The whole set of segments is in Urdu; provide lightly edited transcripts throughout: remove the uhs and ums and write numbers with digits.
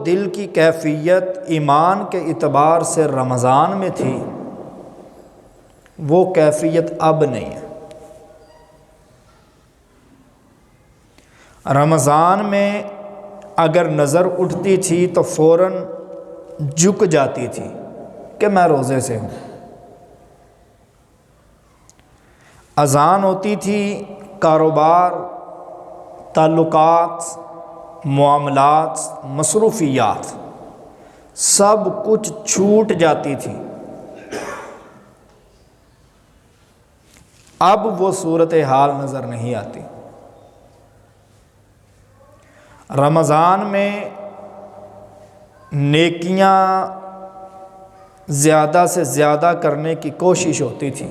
دل کی کیفیت ایمان کے اعتبار سے رمضان میں تھی، وہ کیفیت اب نہیں ہے۔ رمضان میں اگر نظر اٹھتی تھی تو فوراً جھک جاتی تھی کہ میں روزے سے ہوں۔ اذان ہوتی تھی، کاروبار، تعلقات، معاملات، مصروفیات سب کچھ چھوٹ جاتی تھی۔ اب وہ صورتحال نظر نہیں آتی۔ رمضان میں نیکیاں زیادہ سے زیادہ کرنے کی کوشش ہوتی تھی،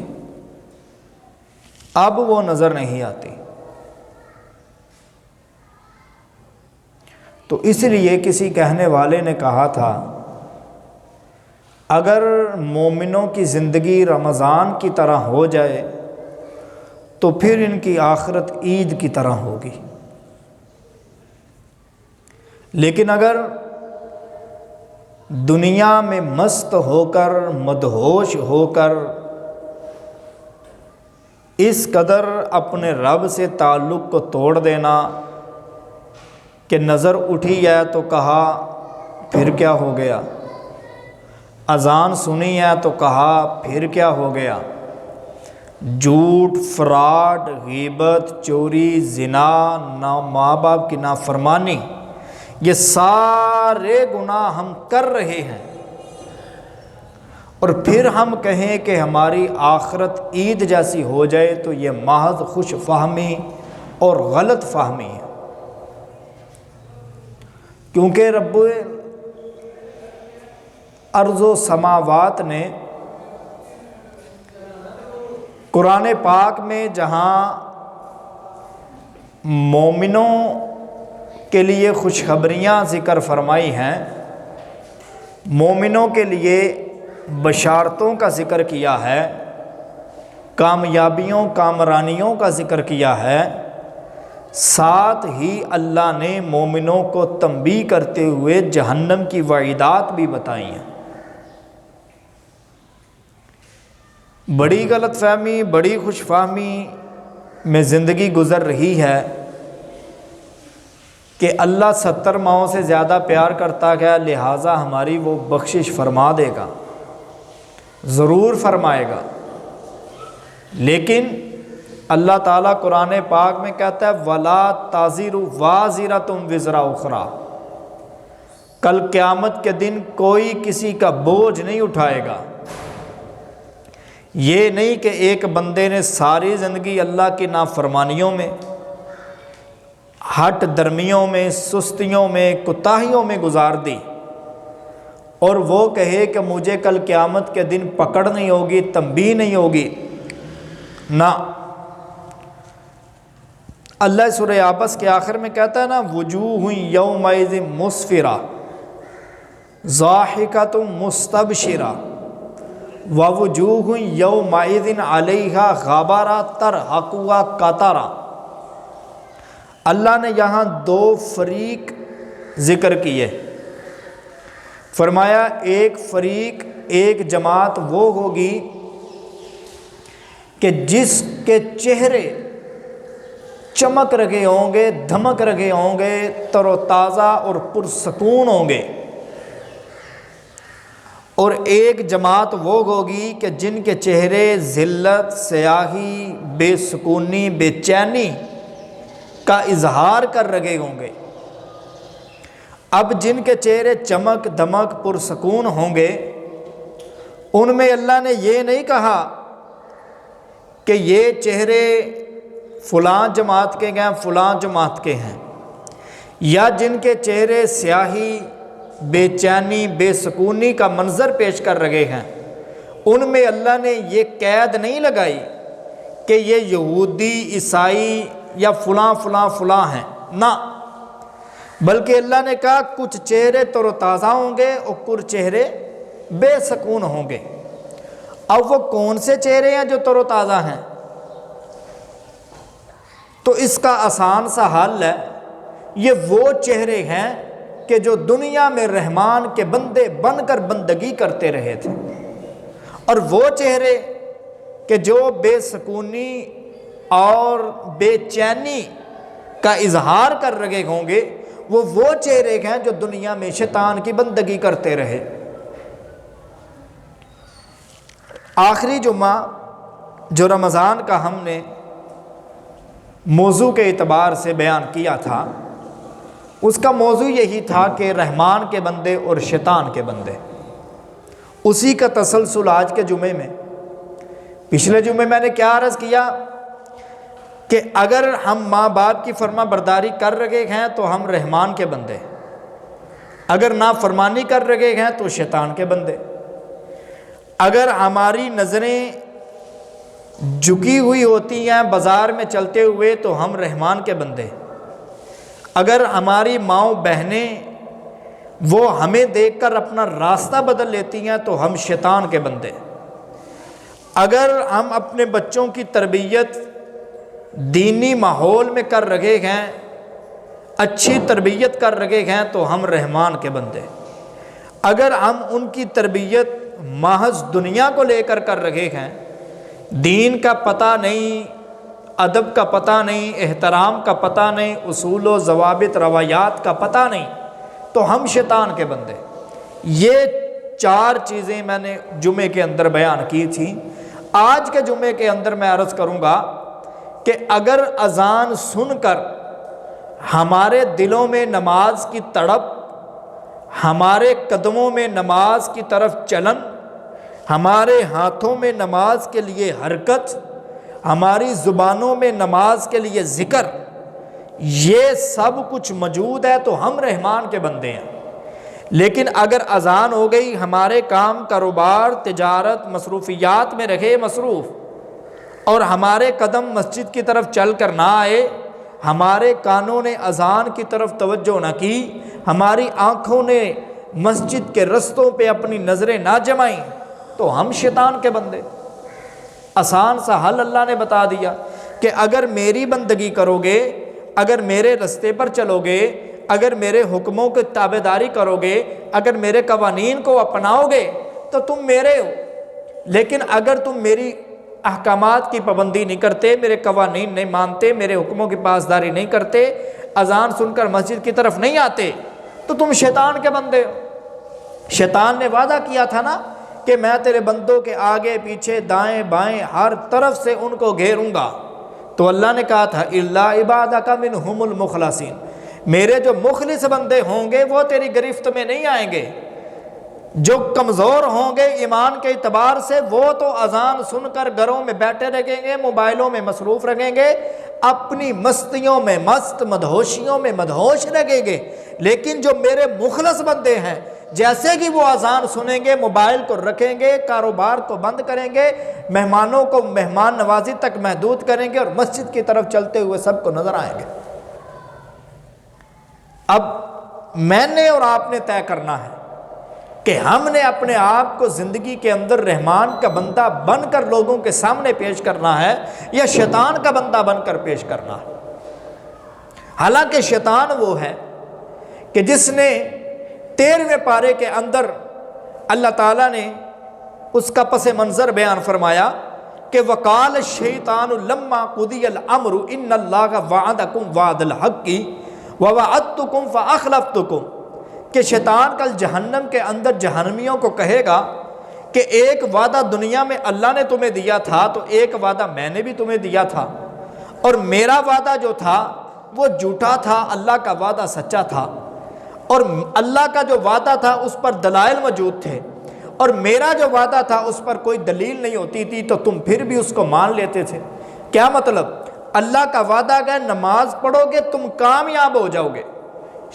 اب وہ نظر نہیں آتی۔ تو اس لیے کسی کہنے والے نے کہا تھا، اگر مومنوں کی زندگی رمضان کی طرح ہو جائے تو پھر ان کی آخرت عید کی طرح ہوگی، لیکن اگر دنیا میں مست ہو کر، مدہوش ہو کر، اس قدر اپنے رب سے تعلق کو توڑ دینا کہ نظر اٹھی ہے تو کہا پھر کیا ہو گیا، اذان سنی ہے تو کہا پھر کیا ہو گیا، جھوٹ، فراڈ، غیبت، چوری، زنا، ماں باپ کی نافرمانی، یہ سارے گناہ ہم کر رہے ہیں، اور پھر ہم کہیں کہ ہماری آخرت عید جیسی ہو جائے تو یہ محض خوش فہمی اور غلط فہمی ہے۔ کیونکہ رب ارض و سماوات نے قرآن پاک میں جہاں مومنوں کے لیے خوشخبریاں ذکر فرمائی ہیں، مومنوں کے لیے بشارتوں کا ذکر کیا ہے، کامیابیوں کامرانیوں کا ذکر کیا ہے، ساتھ ہی اللہ نے مومنوں کو تنبیہ کرتے ہوئے جہنم کی وعیدات بھی بتائی ہیں۔ بڑی غلط فہمی، بڑی خوش فہمی میں زندگی گزر رہی ہے کہ اللہ 70 ماؤں سے زیادہ پیار کرتا ہے، لہٰذا ہماری وہ بخشش فرما دے گا، ضرور فرمائے گا۔ لیکن اللہ تعالیٰ قرآن پاک میں کہتا ہے وَلَا تَزِرُ وَازِرَةٌ وِزْرَ أُخْرَىٰ، کل قیامت کے دن کوئی کسی کا بوجھ نہیں اٹھائے گا۔ یہ نہیں کہ ایک بندے نے ساری زندگی اللہ کی نافرمانیوں میں، ہٹ درمیوں میں، سستیوں میں، کوتاہیوں میں گزار دی، اور وہ کہے کہ مجھے کل قیامت کے دن پکڑ نہیں ہوگی، تنبیہ نہیں ہوگی۔ نہ، اللہ سورہ عبس کے آخر میں کہتا ہے نا وجوہ یومئذ مسفرہ ضاحکۃ مستبشرہ ووجوہ یومئذ علیہا غبرہ ترہقہا قترہ۔ اللہ نے یہاں دو فریق ذکر کیے، فرمایا ایک فریق، ایک جماعت وہ ہوگی کہ جس کے چہرے چمک رہے ہوں گے، دھمک رہے ہوں گے، تر و تازہ اور پرسکون ہوں گے، اور ایک جماعت وہ ہوگی کہ جن کے چہرے ذلت، سیاہی، بے سکونی، بے چینی کا اظہار کر رہے ہوں گے۔ اب جن کے چہرے چمک دمک پرسکون ہوں گے، ان میں اللہ نے یہ نہیں کہا کہ یہ چہرے فلاں جماعت کے ہیں، فلاں جماعت کے ہیں، یا جن کے چہرے سیاہی، بے چینی، بے سکونی کا منظر پیش کر رہے ہیں، ان میں اللہ نے یہ قید نہیں لگائی کہ یہ یہودی، عیسائی یا فلاں فلاں فلاں ہیں، نہ، بلکہ اللہ نے کہا کچھ چہرے تر و تازہ ہوں گے اور کچھ چہرے بے سکون ہوں گے۔ اب وہ کون سے چہرے ہیں جو تر و تازہ ہیں؟ تو اس کا آسان سا حل ہے، یہ وہ چہرے ہیں کہ جو دنیا میں رحمان کے بندے بن کر بندگی کرتے رہے تھے، اور وہ چہرے کہ جو بے سکونی اور بے چینی کا اظہار کر رہے ہوں گے، وہ چہرے ہیں جو دنیا میں شیطان کی بندگی کرتے رہے۔ آخری جمعہ جو رمضان کا ہم نے موضوع کے اعتبار سے بیان کیا تھا، اس کا موضوع یہی تھا کہ رحمان کے بندے اور شیطان کے بندے، اسی کا تسلسل آج کے جمعے میں۔ پچھلے جمعے میں نے کیا عرض کیا کہ اگر ہم ماں باپ کی فرما برداری کر رہے ہیں تو ہم رحمان کے بندے، اگر نافرمانی کر رہے ہیں تو شیطان کے بندے۔ اگر ہماری نظریں جھکی ہوئی ہوتی ہیں بازار میں چلتے ہوئے تو ہم رحمان کے بندے، اگر ہماری ماؤں بہنیں وہ ہمیں دیکھ کر اپنا راستہ بدل لیتی ہیں تو ہم شیطان کے بندے، اگر ہم اپنے بچوں کی تربیت دینی ماحول میں کر رہے ہیں، اچھی تربیت کر رہے ہیں تو ہم رحمان کے بندے، اگر ہم ان کی تربیت محض دنیا کو لے کر رہے ہیں، دین کا پتہ نہیں، ادب کا پتہ نہیں، احترام کا پتہ نہیں، اصول و ضوابط روایات کا پتہ نہیں، تو ہم شیطان کے بندے۔ یہ 4 چیزیں میں نے جمعے کے اندر بیان کی تھیں۔ آج کے جمعے کے اندر میں عرض کروں گا کہ اگر اذان سن کر ہمارے دلوں میں نماز کی تڑپ، ہمارے قدموں میں نماز کی طرف چلن، ہمارے ہاتھوں میں نماز کے لیے حرکت، ہماری زبانوں میں نماز کے لیے ذکر، یہ سب کچھ موجود ہے تو ہم رحمان کے بندے ہیں۔ لیکن اگر اذان ہو گئی، ہمارے کام کاروبار تجارت مصروفیات میں رہے مصروف، اور ہمارے قدم مسجد کی طرف چل کر نہ آئے، ہمارے کانوں نے اذان کی طرف توجہ نہ کی، ہماری آنکھوں نے مسجد کے رستوں پہ اپنی نظریں نہ جمائیں، تو ہم شیطان کے بندے۔ آسان سا حل اللہ نے بتا دیا کہ اگر میری بندگی کرو گے، اگر میرے رستے پر چلو گے، اگر میرے حکموں کی تابعداری کرو گے، اگر میرے قوانین کو اپناؤ گے تو تم میرے ہو۔ لیکن اگر تم میری احکامات کی پابندی نہیں کرتے، میرے قوانین نہیں مانتے، میرے حکموں کی پاسداری نہیں کرتے، اذان سن کر مسجد کی طرف نہیں آتے، تو تم شیطان کے بندے ہو۔ شیطان نے وعدہ کیا تھا نا کہ میں تیرے بندوں کے آگے پیچھے دائیں بائیں ہر طرف سے ان کو گھیروں گا، تو اللہ نے کہا تھا الا عبادک منہم المخلصین، میرے جو مخلص بندے ہوں گے وہ تیری گرفت میں نہیں آئیں گے۔ جو کمزور ہوں گے ایمان کے اعتبار سے وہ تو اذان سن کر گھروں میں بیٹھے رہیں گے، موبائلوں میں مصروف رہیں گے، اپنی مستیوں میں مست، مدہوشیوں میں مدہوش رہیں گے۔ لیکن جو میرے مخلص بندے ہیں، جیسے کہ وہ اذان سنیں گے موبائل کو رکھیں گے، کاروبار کو بند کریں گے، مہمانوں کو مہمان نوازی تک محدود کریں گے، اور مسجد کی طرف چلتے ہوئے سب کو نظر آئیں گے۔ اب میں نے اور آپ نے طے کرنا ہے کہ ہم نے اپنے آپ کو زندگی کے اندر رحمان کا بندہ بن کر لوگوں کے سامنے پیش کرنا ہے یا شیطان کا بندہ بن کر پیش کرنا ہے۔ حالانکہ شیطان وہ ہے کہ جس نے 13ویں پارے کے اندر اللہ تعالیٰ نے اس کا پس منظر بیان فرمایا کہ وقال الشیطان لما قضی الامر ان اللہ وعدکم وعد الحق ووعدتکم فاخلفتکم، کہ شیطان کل جہنم کے اندر جہنمیوں کو کہے گا کہ ایک وعدہ دنیا میں اللہ نے تمہیں دیا تھا تو ایک وعدہ میں نے بھی تمہیں دیا تھا، اور میرا وعدہ جو تھا وہ جھوٹا تھا، اللہ کا وعدہ سچا تھا، اور اللہ کا جو وعدہ تھا اس پر دلائل موجود تھے، اور میرا جو وعدہ تھا اس پر کوئی دلیل نہیں ہوتی تھی تو تم پھر بھی اس کو مان لیتے تھے۔ کیا مطلب؟ اللہ کا وعدہ ہے نماز پڑھو گے تم کامیاب ہو جاؤ گے،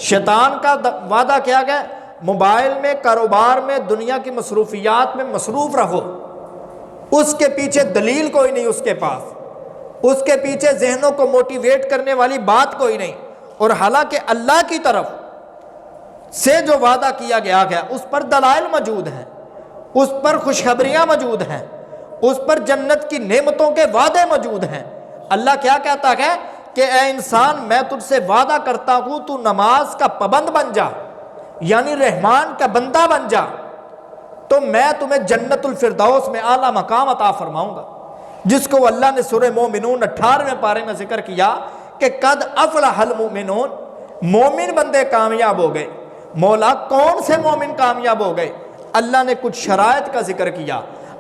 شیطان کا وعدہ کیا گیا؟ موبائل میں، کاروبار میں، دنیا کی مصروفیات میں مصروف رہو، اس کے پیچھے دلیل کوئی نہیں اس کے پاس، اس کے پیچھے ذہنوں کو موٹیویٹ کرنے والی بات کوئی نہیں، اور حالانکہ اللہ کی طرف سے جو وعدہ کیا گیا اس پر دلائل موجود ہیں، اس پر خوشخبریاں موجود ہیں، اس پر جنت کی نعمتوں کے وعدے موجود ہیں۔ اللہ کیا کہتا ہے کہ اے انسان میں تجھ سے وعدہ کرتا ہوں تو نماز کا پابند بن جا، یعنی رحمان کا بندہ بن جا تو میں تمہیں جنت الفردوس میں اعلیٰ مقام عطا فرماؤں گا، جس کو اللہ نے سورہ مومنون 18ویں پارے میں ذکر کیا کہ قد افلح المؤمنون، مومن بندے کامیاب ہو گئے۔ مولا کون سے مومن کامیاب ہو گئے؟ اللہ نے کچھ شرائط کا ذکر کیا۔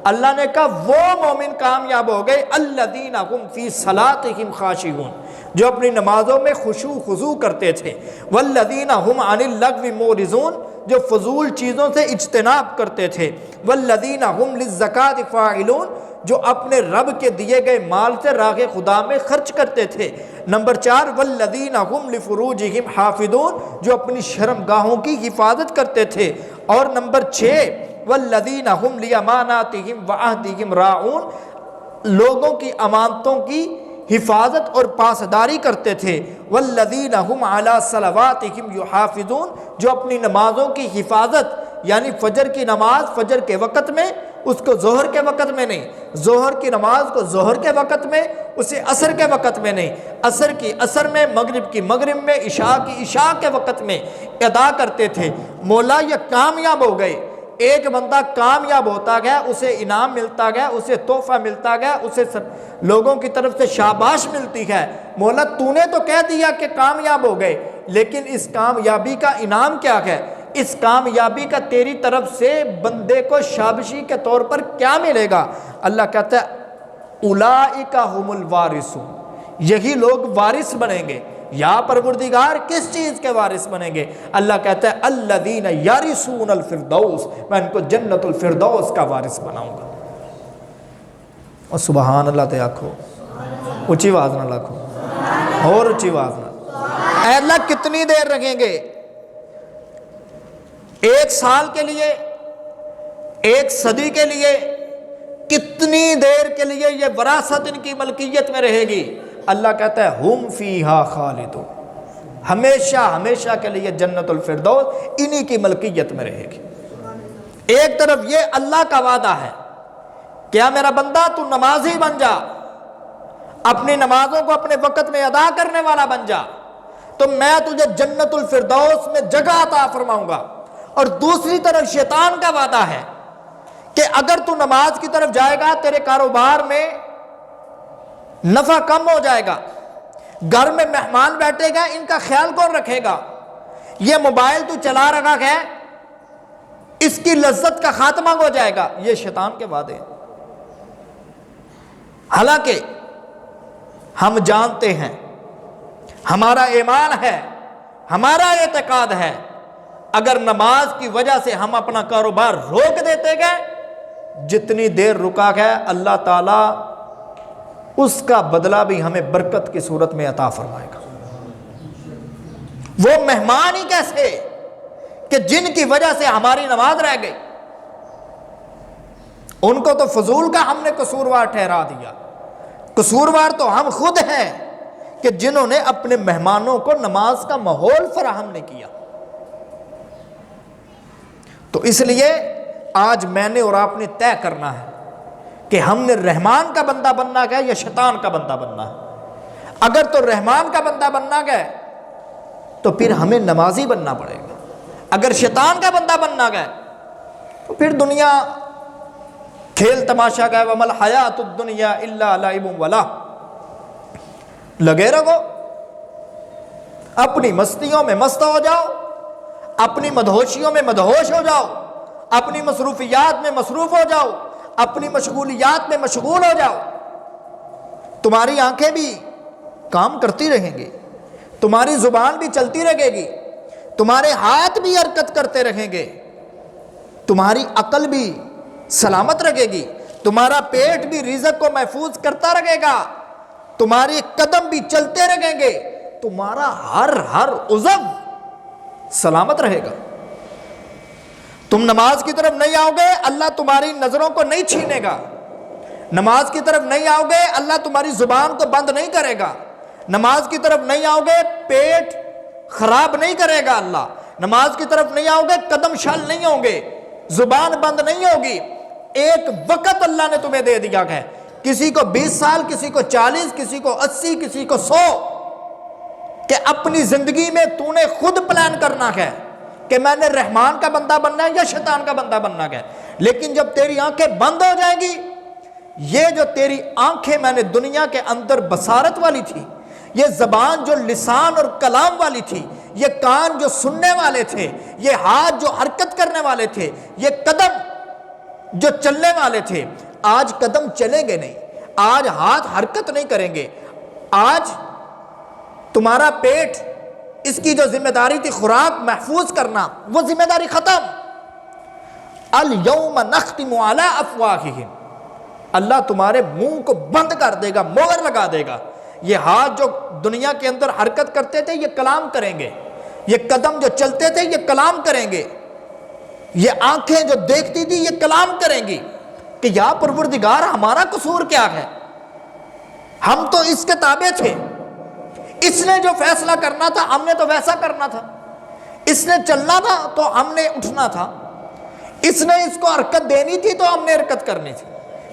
اللہ نے کہا وہ مومن کامیاب ہو گئے الذین هم فی صلاتہم خاشعون، جو اپنی نمازوں میں خشوع خضوع کرتے تھے، والذین هم عن اللغو معرضون، جو فضول چیزوں سے اجتناب کرتے تھے، والذین هم للزکاۃ فاعلون، جو اپنے رب کے دیے گئے مال سے راہ خدا میں خرچ کرتے تھے۔ نمبر 4 والذین هم لفروجہم حافظون، جو اپنی شرمگاہوں کی حفاظت کرتے تھے۔ اور نمبر 6 والذین هم لاماناتہم وعہدہم راعون، لوگوں کی امانتوں کی حفاظت اور پاسداری کرتے تھے۔ والذین هم علی صلواتہم یحافظون، جو اپنی نمازوں کی حفاظت، یعنی فجر کی نماز فجر کے وقت میں، اس کو ظہر کے وقت میں نہیں، ظہر کی نماز کو ظہر کے وقت میں، اسے عصر کے وقت میں نہیں، عصر کی عصر میں، مغرب کی مغرب میں، عشاء کی عشاء کے وقت میں ادا کرتے تھے۔ مولا یہ کامیاب ہو گئے۔ ایک بندہ کامیاب ہوتا گیا، اسے انعام ملتا گیا، اسے تحفہ ملتا گیا، اسے لوگوں کی طرف سے شاباش ملتی ہے۔ مولا تو نے تو کہہ دیا کہ کامیاب ہو گئے، لیکن اس کامیابی کا انعام کیا ہے؟ اس کامیابی کا تیری طرف سے بندے کو شابشی کے طور پر کیا ملے گا؟ اللہ کہتا ہے اولئک هم الوارثون، یہی لوگ وارث بنیں گے۔ یا پروردگار کس چیز کے وارث بنیں گے؟ اللہ کہتا ہے الذین یرثون الفردوس، میں ان کو جنت الفردوس کا وارث بناؤں گا۔ اور سبحان اللہ تے آکھو، اونچی آواز نہ لاکھو، اور اونچی آواز نہ۔ اے اللہ کتنی دیر رکھیں گے؟ 1 سال کے لیے، 1 صدی کے لیے، کتنی دیر کے لیے یہ وراثت ان کی ملکیت میں رہے گی؟ اللہ کہتا ہے ہم فیہا خالدون، ہمیشہ ہمیشہ کے لیے جنت الفردوس انہی کی ملکیت میں رہے گی۔ ایک طرف یہ اللہ کا وعدہ ہے، کیا میرا بندہ تو نمازی بن جا، اپنی نمازوں کو اپنے وقت میں ادا کرنے والا بن جا، تو میں تجھے جنت الفردوس میں جگہ عطا فرماؤں گا۔ اور دوسری طرف شیطان کا وعدہ ہے کہ اگر تو نماز کی طرف جائے گا، تیرے کاروبار میں نفع کم ہو جائے گا، گھر میں مہمان بیٹھے گا، ان کا خیال کون رکھے گا؟ یہ موبائل تو چلا رہا ہے، اس کی لذت کا خاتمہ ہو جائے گا۔ یہ شیطان کے وعدے ہیں۔ حالانکہ ہم جانتے ہیں، ہمارا ایمان ہے، ہمارا اعتقاد ہے، اگر نماز کی وجہ سے ہم اپنا کاروبار روک دیتے گئے، جتنی دیر رکا گیا اللہ تعالیٰ اس کا بدلہ بھی ہمیں برکت کی صورت میں عطا فرمائے گا۔ وہ مہمان ہی کیسے کہ جن کی وجہ سے ہماری نماز رہ گئی، ان کو تو فضول کا ہم نے قصوروار ٹھہرا دیا۔ قصوروار تو ہم خود ہیں کہ جنہوں نے اپنے مہمانوں کو نماز کا ماحول فراہم نہیں کیا۔ تو اس لیے آج میں نے اور آپ نے طے کرنا ہے کہ ہم نے رحمان کا بندہ بننا ہے یا شیطان کا بندہ بننا ہے۔ اگر تو رحمان کا بندہ بننا ہے تو پھر ہمیں نمازی بننا پڑے گا، اگر شیطان کا بندہ بننا ہے تو پھر دنیا کھیل تماشا گئے، وَمَا الْحَيَاةُ الدُّنْيَا إِلَّا لَعِبٌ وَلَهْوٌ، لگے رہو، اپنی مستیوں میں مست ہو جاؤ، اپنی مدہوشیوں میں مدہوش ہو جاؤ، اپنی مصروفیات میں مصروف ہو جاؤ، اپنی مشغولیات میں مشغول ہو جاؤ۔ تمہاری آنکھیں بھی کام کرتی رہیں گی، تمہاری زبان بھی چلتی رہے گی، تمہارے ہاتھ بھی حرکت کرتے رہیں گے، تمہاری عقل بھی سلامت رہے گی، تمہارا پیٹ بھی رزق کو محفوظ کرتا رہے گا، تمہارے قدم بھی چلتے رہیں گے، تمہارا ہر عضو سلامت رہے گا۔ تم نماز کی طرف نہیں آؤ گے، اللہ تمہاری نظروں کو نہیں چھینے گا۔ نماز کی طرف نہیں آؤ گے، اللہ تمہاری زبان کو بند نہیں کرے گا۔ نماز کی طرف نہیں آؤ گے، پیٹ خراب نہیں کرے گا اللہ۔ نماز کی طرف نہیں آؤ گے، قدم شل نہیں ہوں گے، زبان بند نہیں ہوگی۔ ایک وقت اللہ نے تمہیں دے دیا ہے، کسی کو 20 سال، کسی کو 40، کسی کو 80، کسی کو 100، کہ اپنی زندگی میں تو نے خود پلان کرنا ہے کہ میں نے رحمان کا بندہ بننا ہے یا شیطان کا بندہ بننا ہے. لیکن جب تیری آنکھیں بند ہو جائیں گی، یہ جو تیری آنکھیں میں نے دنیا کے اندر بصارت والی تھی، یہ زبان جو لسان اور کلام والی تھی، یہ کان جو سننے والے تھے، یہ ہاتھ جو حرکت کرنے والے تھے، یہ قدم جو چلنے والے تھے، آج قدم چلیں گے نہیں، آج ہاتھ حرکت نہیں کریں گے. آج تمہارا پیٹ، اس کی جو ذمہ داری تھی خوراک محفوظ کرنا، وہ ذمہ داری ختم. الیوم نختم علی افواہہم، اللہ تمہارے منہ کو بند کر دے گا، مہر لگا دے گا. یہ ہاتھ جو دنیا کے اندر حرکت کرتے تھے یہ کلام کریں گے، یہ قدم جو چلتے تھے یہ کلام کریں گے، یہ آنکھیں جو دیکھتی تھی یہ کلام کریں گی کہ یا پروردگار ہمارا قصور کیا ہے، ہم تو اس کے تابع تھے، اس نے جو فیصلہ کرنا تھا ہم نے تو ویسا کرنا تھا، اس نے چلنا تھا تو ہم نے اٹھنا تھا، اس نے اس کو حرکت دینی تھی تو ہم نے حرکت کرنی تھی.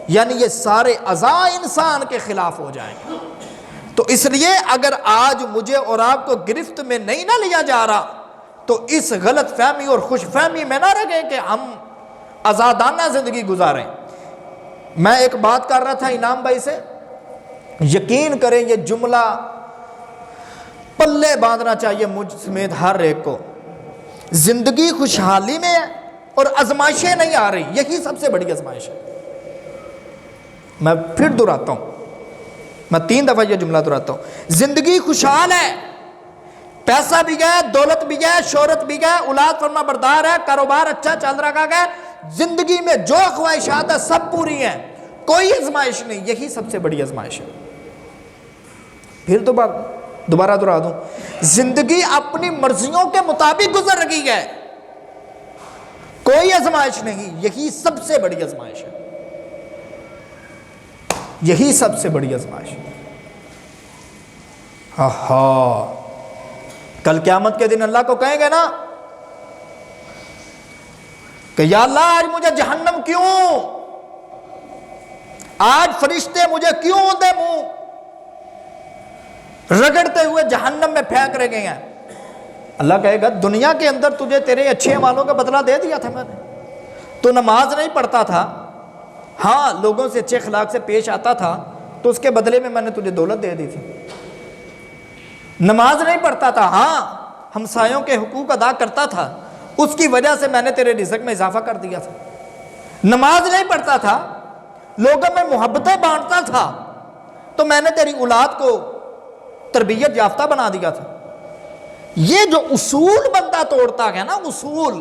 یعنی یہ سارے اعضاء انسان کے خلاف ہو جائیں گے. تو اس لیے اگر آج مجھے اور آپ کو گرفت میں نہیں نہ لیا جا رہا تو اس غلط فہمی اور خوش فہمی میں نہ رہیں کہ ہم آزادانہ زندگی گزاریں. میں ایک بات کر رہا تھا انعام بھائی سے، یقین کریں یہ جملہ پلے باندھنا چاہیے مجھ سمیت ہر ایک کو. زندگی خوشحالی میں ہے اور آزمائشیں نہیں آ رہی، یہی سب سے بڑی آزمائش ہے. میں پھر دہراتا ہوں، میں 3 دفعہ یہ جملہ دہراتا ہوں. زندگی خوشحال ہے، پیسہ بھی گیا، دولت بھی گیا، شہرت بھی گیا، اولاد فرما بردار ہے، کاروبار اچھا چل رہا ہے، زندگی میں جو خواہشات ہیں سب پوری ہیں، کوئی آزمائش نہیں. یہی سب سے بڑی آزمائش ہے. پھر تو دوبارہ دہرا دوں، زندگی اپنی مرضیوں کے مطابق گزر رہی ہے، کوئی آزمائش نہیں. یہی سب سے بڑی آزمائش ہے، یہی سب سے بڑی آزمائش ہے. کل قیامت کے دن اللہ کو کہیں گے نا کہ یا اللہ آج مجھے جہنم کیوں، آج فرشتے مجھے کیوں دے منہ رگڑتے ہوئے جہنم میں پھینک رہے گئے ہیں. اللہ کہے گا دنیا کے اندر تجھے تیرے اچھے اعمالوں کا بدلہ دے دیا تھا میں نے. تو نماز نہیں پڑھتا تھا، ہاں لوگوں سے اچھے اخلاق سے پیش آتا تھا تو اس کے بدلے میں نے تجھے دولت دے دی تھی. نماز نہیں پڑھتا تھا، ہاں ہمسایوں کے حقوق ادا کرتا تھا، اس کی وجہ سے میں نے تیرے رزق میں اضافہ کر دیا تھا. نماز نہیں پڑھتا تھا، لوگوں میں محبتیں بانٹتا تھا تو میں نے تیری اولاد کو تربیت یافتہ بنا دیا تھا. یہ جو اصول بندہ توڑتا ہے نا، اصول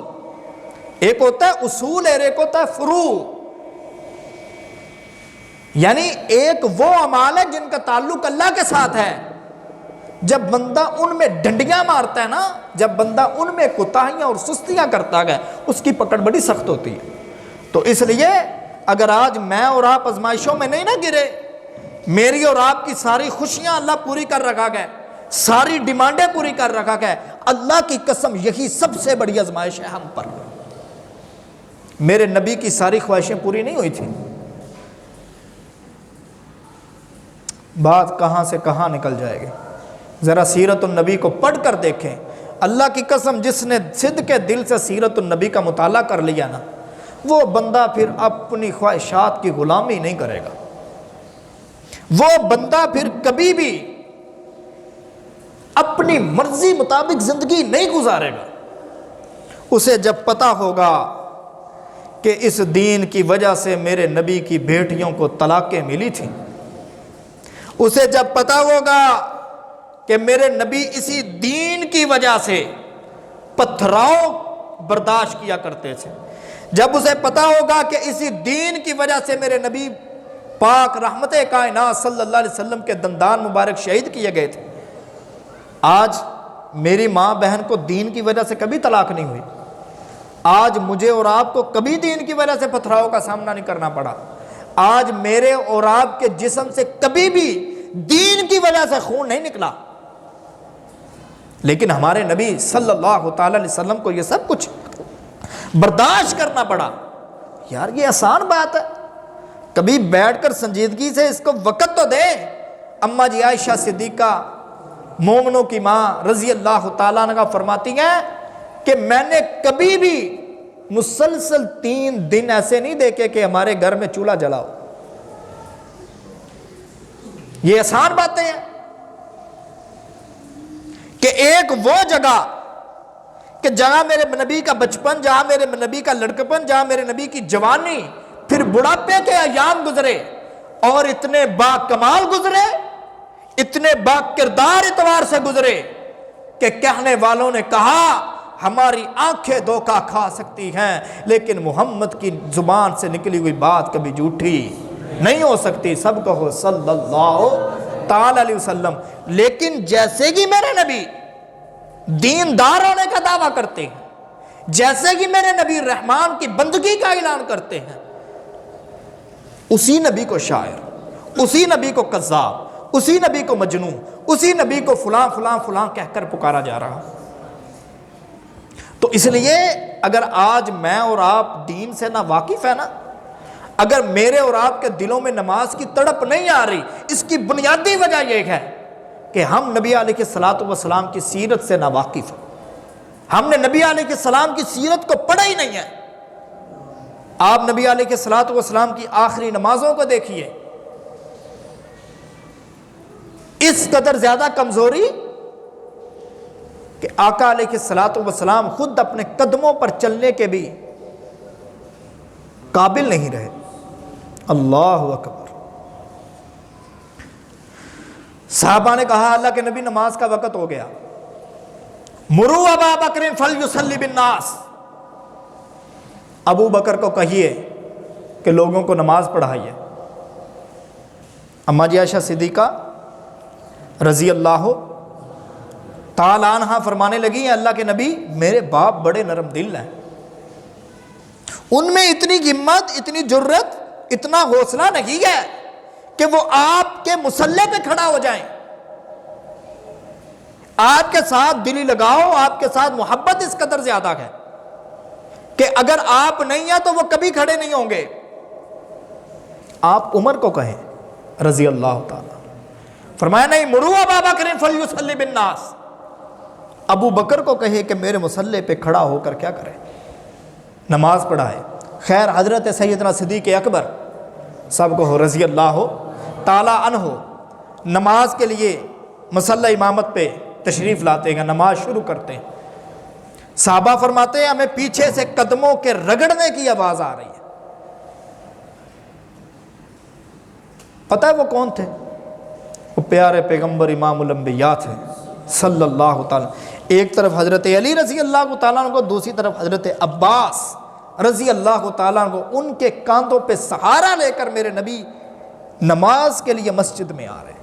ایک ہوتا ہے اصول اور ایک ہوتا ہے فروع. یعنی ایک وہ اعمال ہے جن کا تعلق اللہ کے ساتھ ہے، جب بندہ ان میں ڈنڈیاں مارتا ہے نا، جب بندہ ان میں کوتاہیاں اور سستیاں کرتا ہے اس کی پکڑ بڑی سخت ہوتی ہے. تو اس لیے اگر آج میں اور آپ آزمائشوں میں نہیں نہ گرے، میری اور آپ کی ساری خوشیاں اللہ پوری کر رکھا گیا، ساری ڈیمانڈیں پوری کر رکھا گیا، اللہ کی قسم یہی سب سے بڑی آزمائش ہے ہم پر. میرے نبی کی ساری خواہشیں پوری نہیں ہوئی تھیں. بات کہاں سے کہاں نکل جائے گی. ذرا سیرت النبی کو پڑھ کر دیکھیں. اللہ کی قسم جس نے صدق کے دل سے سیرت النبی کا مطالعہ کر لیا نا، وہ بندہ پھر اپنی خواہشات کی غلامی نہیں کرے گا، وہ بندہ پھر کبھی بھی اپنی مرضی مطابق زندگی نہیں گزارے گا. اسے جب پتہ ہوگا کہ اس دین کی وجہ سے میرے نبی کی بیٹیوں کو طلاقیں ملی تھیں، اسے جب پتہ ہوگا کہ میرے نبی اسی دین کی وجہ سے پتھراؤ برداشت کیا کرتے تھے، جب اسے پتہ ہوگا کہ اسی دین کی وجہ سے میرے نبی پاک رحمت کائنات صلی اللہ علیہ وسلم کے دندان مبارک شہید کیے گئے تھے. آج میری ماں بہن کو دین کی وجہ سے کبھی طلاق نہیں ہوئی، آج مجھے اور آپ کو کبھی دین کی وجہ سے پتھراؤ کا سامنا نہیں کرنا پڑا، آج میرے اور آپ کے جسم سے کبھی بھی دین کی وجہ سے خون نہیں نکلا. لیکن ہمارے نبی صلی اللہ تعالی علیہ وسلم کو یہ سب کچھ برداشت کرنا پڑا. یار یہ آسان بات ہے، کبھی بیٹھ کر سنجیدگی سے اس کو وقت تو دے. اماں جی عائشہ صدیقہ مومنوں کی ماں رضی اللہ تعالیٰ عنہ فرماتی ہیں کہ میں نے کبھی بھی مسلسل 3 دن ایسے نہیں دیکھے کہ ہمارے گھر میں چولہا جلاؤ. یہ آسان باتیں ہیں کہ ایک وہ جگہ کہ جہاں میرے نبی کا بچپن، جہاں میرے نبی کا لڑکپن، جہاں میرے نبی کی جوانی، پھر بڑھاپے کے ایام گزرے اور اتنے با کمال گزرے، اتنے با کردار اعتبار سے گزرے کہ کہنے والوں نے کہا ہماری آنکھیں دھوکہ کھا سکتی ہیں لیکن محمد کی زبان سے نکلی ہوئی بات کبھی جھوٹی نہیں ہو سکتی. سب کہو صلی اللہ تعالی علیہ وسلم. لیکن جیسے کہ میرے نبی دیندار ہونے کا دعویٰ کرتے ہیں، جیسے کہ میرے نبی رحمان کی بندگی کا اعلان کرتے ہیں، اسی نبی کو شاعر، اسی نبی کو کذاب، اسی نبی کو مجنون، اسی نبی کو فلاں فلاں فلاں کہہ کر پکارا جا رہا. تو اس لیے اگر آج میں اور آپ دین سے نہ واقف ہے نا، اگر میرے اور آپ کے دلوں میں نماز کی تڑپ نہیں آ رہی، اس کی بنیادی وجہ یہ ہے کہ ہم نبی علیہ الصلوۃ والسلام کی سیرت سے ناواقف ہیں. ہم نے نبی علیہ السلام کی سیرت کو پڑھا ہی نہیں ہے. آپ نبی علیہ الصلوۃ والسلام کی آخری نمازوں کو دیکھیے، اس قدر زیادہ کمزوری کہ آقا علیہ الصلوۃ والسلام خود اپنے قدموں پر چلنے کے بھی قابل نہیں رہے. اللہ اکبر. صحابہ نے کہا اللہ کے نبی نماز کا وقت ہو گیا. مرو ابا بکر فلیصلی بالناس، ابو بکر کو کہیے کہ لوگوں کو نماز پڑھائیے. اما جی عائشہ صدیقہ رضی اللہ تعالی عنہا فرمانے لگی ہیں اللہ کے نبی میرے باپ بڑے نرم دل ہیں، ان میں اتنی ہمت، اتنی جرت، اتنا حوصلہ نہیں ہے کہ وہ آپ کے مصلی پہ کھڑا ہو جائیں. آپ کے ساتھ دلی لگاؤ، آپ کے ساتھ محبت اس قدر زیادہ ہے کہ اگر آپ نہیں ہیں تو وہ کبھی کھڑے نہیں ہوں گے. آپ عمر کو کہیں رضی اللہ تعالیٰ، فرمایا نہیں، مرو ابا بکر فلیصلی بالناس، ابو بکر کو کہے کہ میرے مصلی پہ کھڑا ہو کر کیا کرے، نماز پڑھائے. خیر حضرت سیدنا صدیق اکبر سب کو رضی اللہ تعالیٰ عنہ نماز کے لیے مصلی امامت پہ تشریف لاتے ہیں، نماز شروع کرتے ہیں. صحابہ فرماتے ہیں ہمیں پیچھے سے قدموں کے رگڑنے کی آواز آ رہی ہے. پتہ ہے وہ کون تھے؟ وہ پیارے پیغمبر امام الانبیاء تھے صلی اللہ تعالیٰ. ایک طرف حضرت علی رضی اللہ تعالیٰ عنہ کو، دوسری طرف حضرت عباس رضی اللہ تعالیٰ عنہ کو. ان کے کاندھوں پہ سہارا لے کر میرے نبی نماز کے لیے مسجد میں آ رہے ہیں.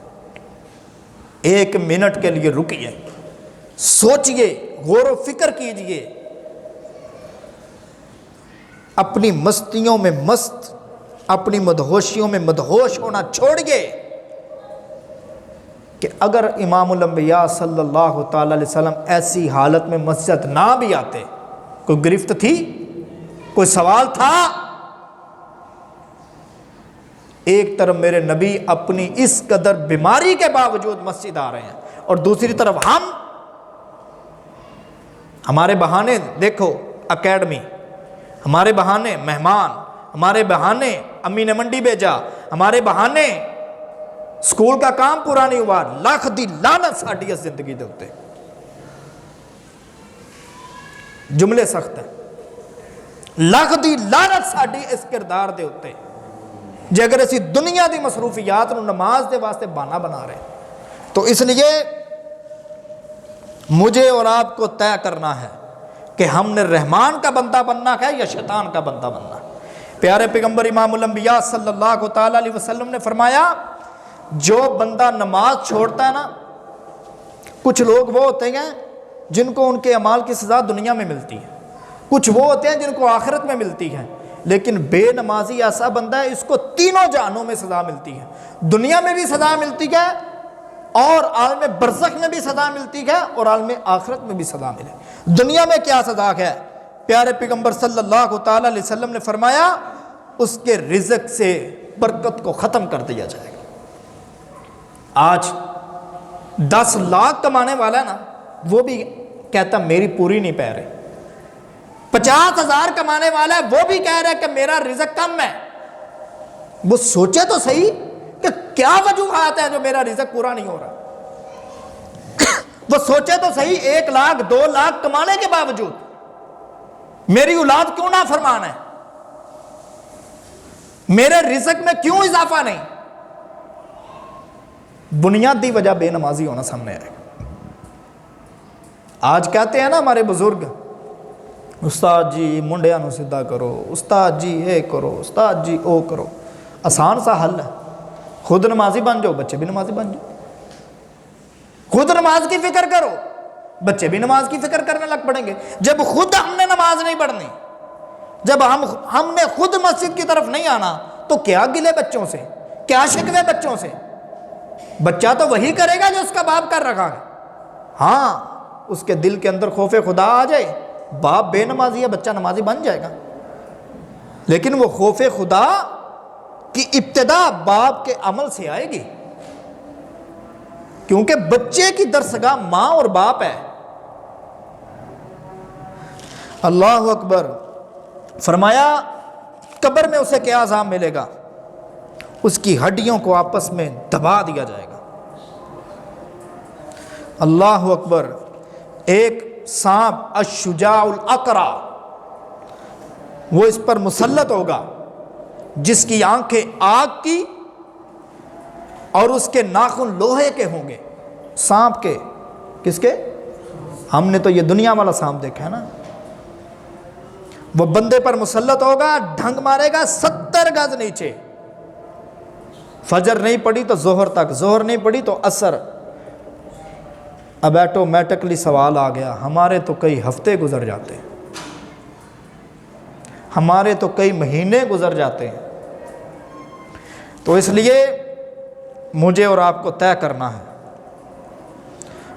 1 منٹ کے لیے رکیے، سوچئے، غور و فکر کیجئے، اپنی مستیوں میں مست، اپنی مدہوشیوں میں مدہوش ہونا چھوڑئے کہ اگر امام الانبیاء صلی اللہ تعالی علیہ وسلم ایسی حالت میں مسجد نہ بھی آتے، کوئی گرفت تھی، کوئی سوال تھا؟ ایک طرف میرے نبی اپنی اس قدر بیماری کے باوجود مسجد آ رہے ہیں اور دوسری طرف ہمارے بہانے دیکھو اکیڈمی، ہمارے بہانے مہمان، ہمارے بہانے امی نے منڈی بھیجا، ہمارے بہانے سکول کا کام پورا نہیں ہوا. لاکھ دی لعنت ساڈی اس زندگی دے ہوتے. جملے سخت ہیں. لاکھ دی لعنت ساڈی اس کردار دے ہوتے جے اگر اسی دنیا دی مصروفیات نو نماز دے واسطے بہانہ بنا رہے. تو اس لیے مجھے اور آپ کو طے کرنا ہے کہ ہم نے رحمان کا بندہ بننا ہے یا شیطان کا بندہ بننا ہے. پیارے پیغمبر امام الانبیاء صلی اللہ تعالی علیہ وسلم نے فرمایا جو بندہ نماز چھوڑتا ہے نا، کچھ لوگ وہ ہوتے ہیں جن کو ان کے اعمال کی سزا دنیا میں ملتی ہے، کچھ وہ ہوتے ہیں جن کو آخرت میں ملتی ہے، لیکن بے نمازی ایسا بندہ ہے اس کو تینوں جہانوں میں سزا ملتی ہے. دنیا میں بھی سزا ملتی ہے اور عالم برزخ میں بھی سزا ملتی ہے اور عالم آخرت میں بھی سزا ملے. دنیا میں کیا سزا ہے؟ پیارے پیغمبر صلی اللہ تعالی علیہ وسلم نے فرمایا اس کے رزق سے برکت کو ختم کر دیا جائے گا. آج 10 لاکھ کمانے والا ہے نا، وہ بھی کہتا میری پوری نہیں پہ رہی. 50,000 کمانے والا ہے، وہ بھی کہہ رہا ہے کہ میرا رزق کم ہے۔ وہ سوچے تو صحیح کہ کیا وجوہات ہیں جو میرا رزق پورا نہیں ہو رہا۔ وہ سوچے تو صحیح 1 لاکھ 2 لاکھ کمانے کے باوجود میری اولاد کیوں نہ فرمان ہے، میرے رزق میں کیوں اضافہ نہیں؟ بنیادی وجہ بے نمازی ہونا سامنے آئے۔ آج کہتے ہیں نا ہمارے بزرگ، استاد جی منڈیاں نو سیدھا کرو، استاد جی اے کرو، استاد جی او کرو۔ آسان سا حل ہے، خود نمازی بن جاؤ، بچے بھی نمازی بن جاؤ۔ خود نماز کی فکر کرو، بچے بھی نماز کی فکر کرنے لگ پڑیں گے۔ جب خود ہم نے نماز نہیں پڑھنی، جب ہم نے خود مسجد کی طرف نہیں آنا، تو کیا گلے بچوں سے، کیا شکوے بچوں سے؟ بچہ تو وہی کرے گا جو اس کا باپ کر رکھا ہے۔ ہاں اس کے دل کے اندر خوف خدا آ جائے، باپ بے نمازی ہے، بچہ نمازی بن جائے گا۔ لیکن وہ خوف خدا کی ابتدا باپ کے عمل سے آئے گی، کیونکہ بچے کی درسگاہ ماں اور باپ ہے۔ اللہ اکبر۔ فرمایا قبر میں اسے کیا عذاب ملے گا؟ اس کی ہڈیوں کو آپس میں دبا دیا جائے گا۔ اللہ اکبر۔ ایک سانپ الشجاع الاقرع، وہ اس پر مسلط ہوگا، جس کی آنکھیں آگ کی اور اس کے ناخن لوہے کے ہوں گے۔ سانپ کے، کس کے؟ ہم نے تو یہ دنیا والا سانپ دیکھا ہے نا۔ وہ بندے پر مسلط ہوگا، ڈھنگ مارے گا 70 گز نیچے۔ فجر نہیں پڑی تو ظہر تک، ظہر نہیں پڑی تو عصر۔ اب ایٹومیٹکلی سوال آ گیا، ہمارے تو کئی ہفتے گزر جاتے ہیں، ہمارے تو کئی مہینے گزر جاتے ہیں۔ تو اس لیے مجھے اور آپ کو طے کرنا ہے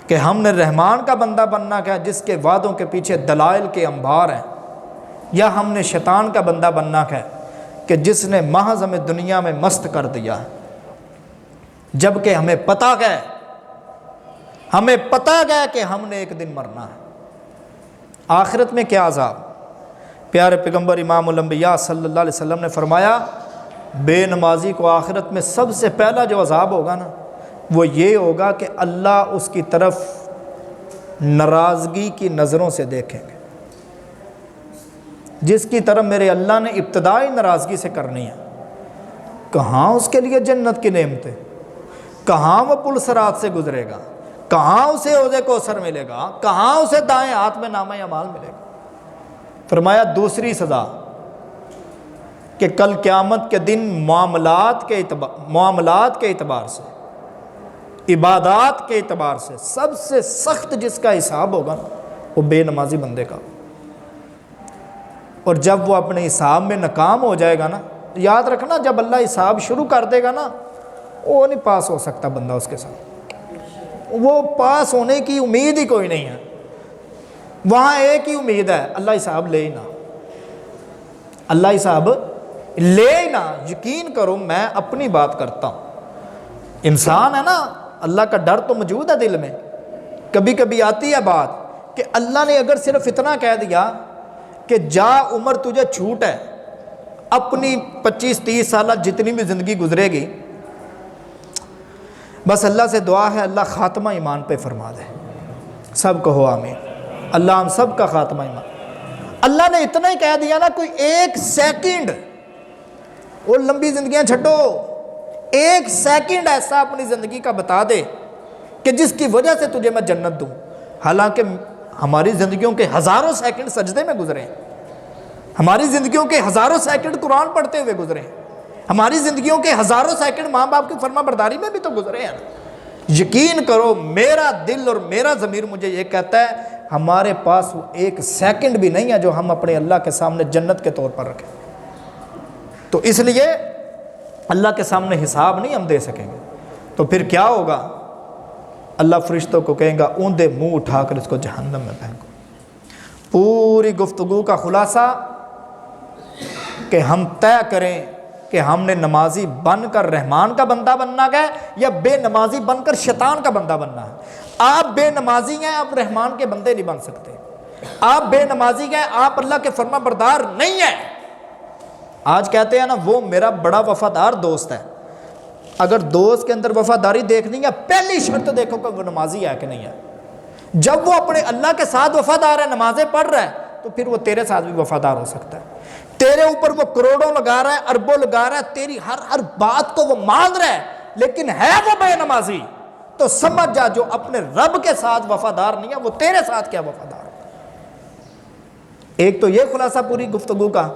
کہ ہم نے رحمان کا بندہ بننا کیا، جس کے وعدوں کے پیچھے دلائل کے انبار ہیں، یا ہم نے شیطان کا بندہ بننا ہے کہ جس نے محض ہمیں دنیا میں مست کر دیا ہے، جبکہ ہمیں پتہ گیا کہ ہم نے ایک دن مرنا ہے۔ آخرت میں کیا عذاب؟ پیارے پیغمبر امام الانبیاء صلی اللہ علیہ وسلم نے فرمایا، بے نمازی کو آخرت میں سب سے پہلا جو عذاب ہوگا نا، وہ یہ ہوگا کہ اللہ اس کی طرف ناراضگی کی نظروں سے دیکھیں گے۔ جس کی طرف میرے اللہ نے ابتدائی ناراضگی سے کرنی ہے، کہاں اس کے لیے جنت کی نعمتیں، کہاں وہ پل صراط سے گزرے گا، کہاں اسے حوض کوثر ملے گا، کہاں اسے دائیں ہاتھ میں نامہ اعمال ملے گا۔ فرمایا دوسری سزا کہ کل قیامت کے دن معاملات کے اعتبار سے، عبادات کے اعتبار سے سب سے سخت جس کا حساب ہوگا وہ بے نمازی بندے کا۔ اور جب وہ اپنے حساب میں ناکام ہو جائے گا نا، یاد رکھنا جب اللہ حساب شروع کر دے گا نا، وہ نہیں پاس ہو سکتا بندہ اس کے ساتھ، وہ پاس ہونے کی امید ہی کوئی نہیں ہے۔ وہاں ایک ہی امید ہے، اللہ حساب لے ہی نہ، اللہ حساب لے ہی نہ۔ یقین کرو میں اپنی بات کرتا ہوں، انسان ہے نا، اللہ کا ڈر تو موجود ہے دل میں۔ کبھی کبھی آتی ہے بات کہ اللہ نے اگر صرف اتنا کہہ دیا کہ جا عمر تجھے چھوٹ ہے، اپنی 25-30 سالہ جتنی بھی زندگی گزرے گی، بس اللہ سے دعا ہے اللہ خاتمہ ایمان پہ فرما دے۔ سب کہو آمین۔ اللہ ہم سب کا خاتمہ ایمان۔ اللہ نے اتنا ہی کہہ دیا نا، کوئی 1 سیکنڈ، وہ لمبی زندگیاں چھٹو، 1 سیکنڈ ایسا اپنی زندگی کا بتا دے کہ جس کی وجہ سے تجھے میں جنت دوں۔ حالانکہ ہماری زندگیوں کے ہزاروں سیکنڈ سجدے میں گزرے ہیں، ہماری زندگیوں کے ہزاروں سیکنڈ قرآن پڑھتے ہوئے گزرے ہیں، ہماری زندگیوں کے ہزاروں سیکنڈ ماں باپ کی فرما برداری میں بھی تو گزرے ہیں۔ یقین کرو میرا دل اور میرا ضمیر مجھے یہ کہتا ہے ہمارے پاس 1 سیکنڈ بھی نہیں ہے جو ہم اپنے اللہ کے سامنے جنت کے طور پر رکھیں۔ تو اس لیے اللہ کے سامنے حساب نہیں ہم دے سکیں گے، تو پھر کیا ہوگا؟ اللہ فرشتوں کو کہیں گا اوندے منہ اٹھا کر اس کو جہنم میں پھینکو۔ پوری گفتگو کا خلاصہ کہ ہم طے کریں کہ ہم نے نمازی بن کر رحمان کا بندہ بننا ہے یا بے نمازی بن کر شیطان کا بندہ بننا ہے۔ آپ بے نمازی ہیں، آپ رحمان کے بندے نہیں بن سکتے۔ آپ بے نمازی ہیں، آپ اللہ کے فرما بردار نہیں ہیں۔ آج کہتے ہیں نا وہ میرا بڑا وفادار دوست ہے۔ اگر دوست کے اندر وفاداری دیکھنی ہے، پہلی شرط دیکھو کہ وہ نمازی ہے کہ نہیں ہے۔ جب وہ اپنے اللہ کے ساتھ وفادار ہے، نمازیں پڑھ رہا ہے، تو پھر وہ تیرے ساتھ بھی وفادار ہو سکتا ہے۔ تیرے اوپر وہ کروڑوں لگا رہا ہے، اربوں لگا رہا ہے، تیری ہر بات کو وہ مان رہا ہے، لیکن ہے وہ بے نمازی، تو سمجھ جا جو اپنے رب کے ساتھ وفادار نہیں ہے وہ تیرے ساتھ کیا وفادار ہے۔ ایک تو یہ خلاصہ پوری گفتگو کا۔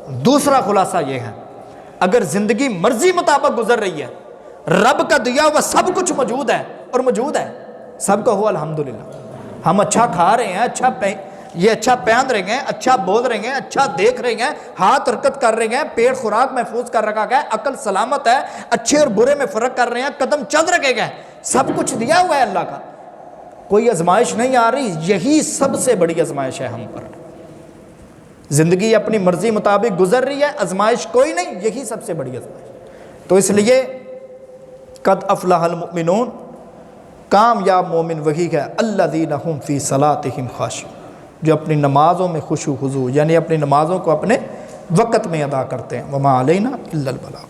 دوسرا خلاصہ یہ ہے، اگر زندگی مرضی مطابق گزر رہی ہے، رب کا دیا ہوا سب کچھ موجود ہے، اور موجود ہے سب کا ہوا الحمدللہ، ہم اچھا کھا رہے ہیں، یہ اچھا پہن رہے ہیں، اچھا بول رہے ہیں، اچھا دیکھ رہے ہیں، ہاتھ حرکت کر رہے ہیں، پیٹ خوراک محفوظ کر رکھا گیا ہے، عقل سلامت ہے، اچھے اور برے میں فرق کر رہے ہیں، قدم چل رکھے گئے، سب کچھ دیا ہوا ہے اللہ کا، کوئی آزمائش نہیں آ رہی۔ یہی سب سے بڑی آزمائش ہے ہم پر۔ زندگی اپنی مرضی مطابق گزر رہی ہے، آزمائش کوئی نہیں، یہی سب سے بڑی آزمائش۔ تو اس لیے قد افلح المؤمنون، کامیاب مومن وہی ہے الذین هم فی صلاتہم خاشعون، جو اپنی نمازوں میں خشوع خضوع، یعنی اپنی نمازوں کو اپنے وقت میں ادا کرتے ہیں۔ وما علینا الا البلاغ۔